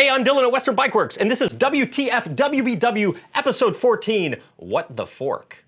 Hey, I'm Dylan at Western Bikeworks, and this is WTFWBW episode 14, What the Fork?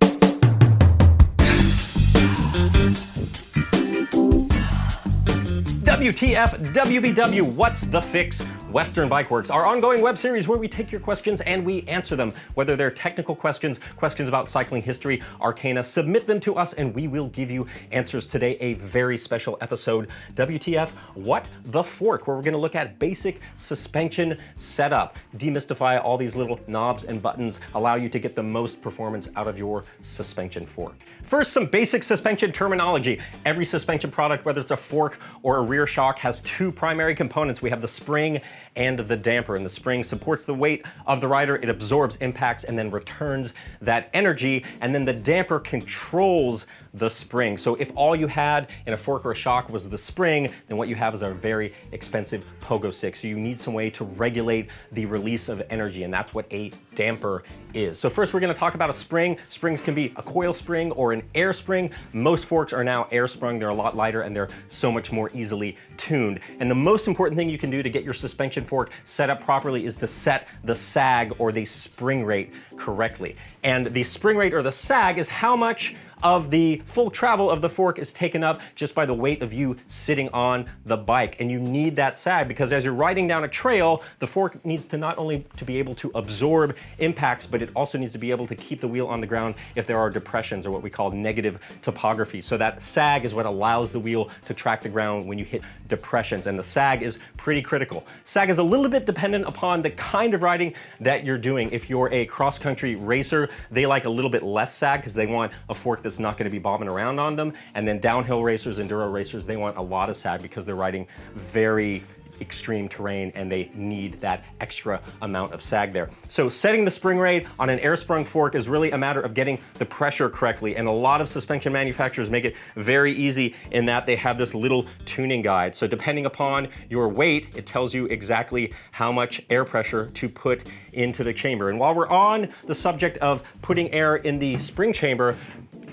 WTFWBW, What's the Fix? Western Bikeworks, our ongoing web series where we take your questions and we answer them. Whether they're technical questions, questions about cycling history, arcana, submit them to us and we will give you answers. Today, a very special episode, WTF, What the Fork, where we're gonna look at basic suspension setup, demystify all these little knobs and buttons, allow you to get the most performance out of your suspension fork. First, some basic suspension terminology. Every suspension product, whether it's a fork or a rear shock, has two primary components. We have the spring and the damper, and the spring supports the weight of the rider, it absorbs impacts and then returns that energy, and then the damper controls the spring. So if all you had in a fork or a shock was the spring, then what you have is a very expensive pogo stick. So you need some way to regulate the release of energy, and that's what a damper is. So first we're gonna talk about a spring. Springs can be a coil spring or an air spring. Most forks are now air sprung. They're a lot lighter and they're so much more easily tuned. And the most important thing you can do to get your suspension fork set up properly is to set the sag or the spring rate correctly. And the spring rate or the sag is how much of the full travel of the fork is taken up just by the weight of you sitting on the bike. And you need that sag because as you're riding down a trail, the fork needs to not only to be able to absorb impacts, but it also needs to be able to keep the wheel on the ground if there are depressions or what we call negative topography. So that sag is what allows the wheel to track the ground when you hit depressions, and the sag is pretty critical. Sag is a little bit dependent upon the kind of riding that you're doing. If you're a cross-country racer, they like a little bit less sag because they want a fork that's not going to be bobbing around on them. And then downhill racers, enduro racers, they want a lot of sag because they're riding very extreme terrain and they need that extra amount of sag there. So setting the spring rate on an air sprung fork is really a matter of getting the pressure correctly, and a lot of suspension manufacturers make it very easy in that they have this little tuning guide. So depending upon your weight, it tells you exactly how much air pressure to put into the chamber. And while we're on the subject of putting air in the spring chamber,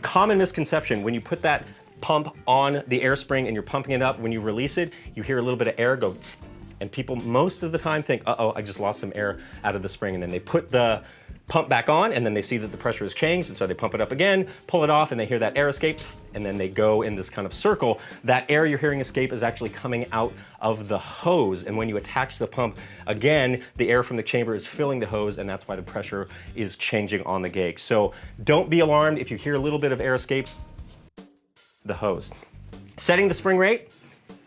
common misconception, when you put that pump on the air spring and you're pumping it up, when you release it, you hear a little bit of air go, and people most of the time think, uh-oh, I just lost some air out of the spring, and then they put the pump back on and then they see that the pressure has changed, and so they pump it up again, pull it off, and they hear that air escape, and then they go in this kind of circle. That air you're hearing escape is actually coming out of the hose, and when you attach the pump again, the air from the chamber is filling the hose, and that's why the pressure is changing on the gauge. So don't be alarmed if you hear a little bit of air escape, the hose. Setting the spring rate,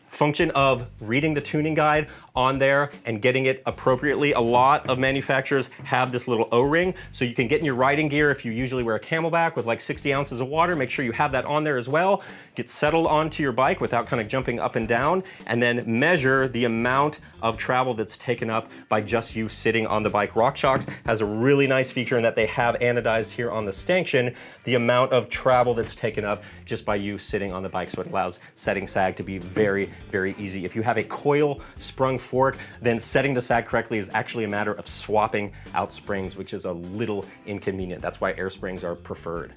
function of reading the tuning guide on there and getting it appropriately. A lot of manufacturers have this little O-ring, so you can get in your riding gear. If you usually wear a Camelback with like 60 ounces of water, make sure you have that on there as well. Get settled onto your bike without kind of jumping up and down, and then measure the amount of travel that's taken up by just you sitting on the bike. RockShox has a really nice feature in that they have anodized here on the stanchion the amount of travel that's taken up just by you sitting on the bike, so it allows setting sag to be very, very easy. If you have a coil sprung fork, then setting the sag correctly is actually a matter of swapping out springs, which is a little inconvenient. That's why air springs are preferred.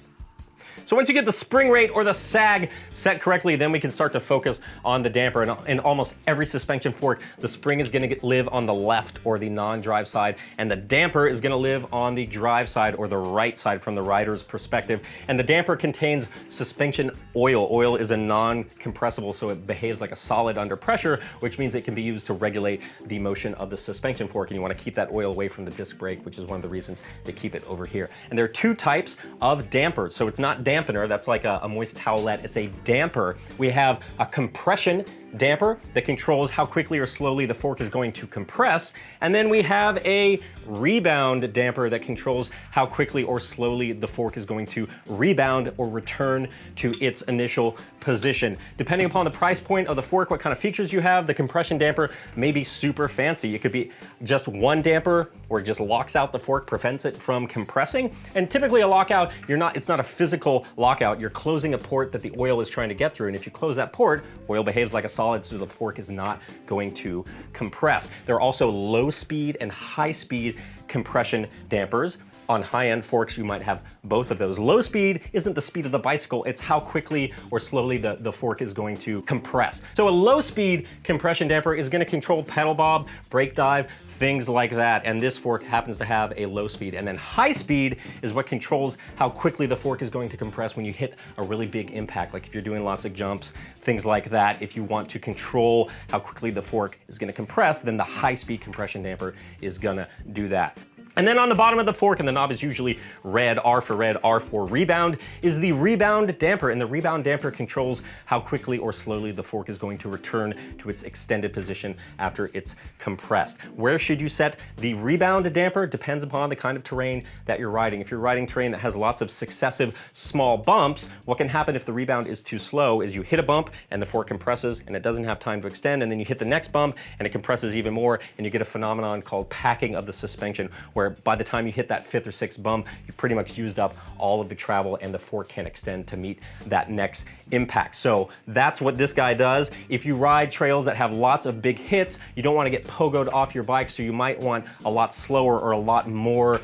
So once you get the spring rate or the sag set correctly, then we can start to focus on the damper. And in almost every suspension fork, the spring is going to live on the left or the non-drive side, and the damper is going to live on the drive side or the right side from the rider's perspective. And the damper contains suspension oil. Oil is a non-compressible, so it behaves like a solid under pressure, which means it can be used to regulate the motion of the suspension fork. And you want to keep that oil away from the disc brake, which is one of the reasons they keep it over here. And there are two types of dampers. So it's not dampener, that's like a moist towelette, it's a damper. We have a compression damper that controls how quickly or slowly the fork is going to compress, and then we have a rebound damper that controls how quickly or slowly the fork is going to rebound or return to its initial position. Depending upon the price point of the fork, what kind of features you have, the compression damper may be super fancy. It could be just one damper where it just locks out the fork, prevents it from compressing. And typically a lockout, it's not a physical lockout, you're closing a port that the oil is trying to get through, and if you close that port, oil behaves like a solid, so the fork is not going to compress. There are also low speed and high speed compression dampers. On high-end forks, you might have both of those. Low speed isn't the speed of the bicycle, it's how quickly or slowly the fork is going to compress. So a low-speed compression damper is going to control pedal bob, brake dive, things like that, and this fork happens to have a low speed. And then high speed is what controls how quickly the fork is going to compress when you hit a really big impact, like if you're doing lots of jumps, things like that. If you want to control how quickly the fork is going to compress, then the high-speed compression damper is going to do that. And then on the bottom of the fork, and the knob is usually red, R for rebound, is the rebound damper. And the rebound damper controls how quickly or slowly the fork is going to return to its extended position after it's compressed. Where should you set the rebound damper? Depends upon the kind of terrain that you're riding. If you're riding terrain that has lots of successive small bumps, what can happen if the rebound is too slow is you hit a bump and the fork compresses and it doesn't have time to extend, and then you hit the next bump and it compresses even more, and you get a phenomenon called packing of the suspension, where by the time you hit that 5th or 6th bump, you pretty much used up all of the travel and the fork can't extend to meet that next impact. So that's what this guy does. If you ride trails that have lots of big hits, you don't want to get pogoed off your bike, so you might want a lot slower or a lot more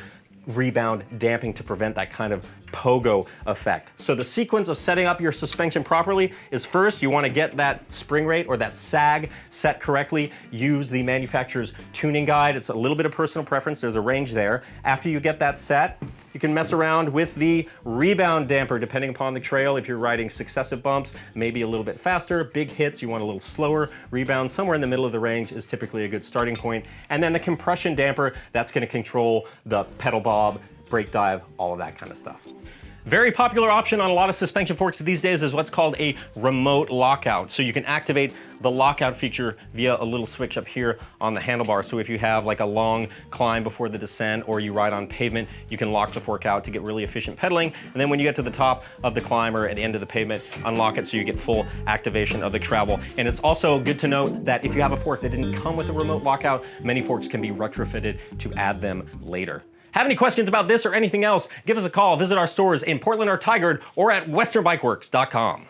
rebound damping to prevent that kind of pogo effect. So the sequence of setting up your suspension properly is, first you want to get that spring rate or that sag set correctly. Use the manufacturer's tuning guide. It's a little bit of personal preference. There's a range there. After you get that set, you can mess around with the rebound damper depending upon the trail. If you're riding successive bumps, maybe a little bit faster. Big hits, you want a little slower rebound. Somewhere in the middle of the range is typically a good starting point. And then the compression damper, that's going to control the pedal bob, brake dive, all of that kind of stuff. Very popular option on a lot of suspension forks these days is what's called a remote lockout. So you can activate the lockout feature via a little switch up here on the handlebar. So if you have like a long climb before the descent, or you ride on pavement, you can lock the fork out to get really efficient pedaling. And then when you get to the top of the climb or at the end of the pavement, unlock it so you get full activation of the travel. And it's also good to note that if you have a fork that didn't come with a remote lockout, many forks can be retrofitted to add them later. Have any questions about this or anything else? Give us a call, visit our stores in Portland or Tigard, or at westernbikeworks.com.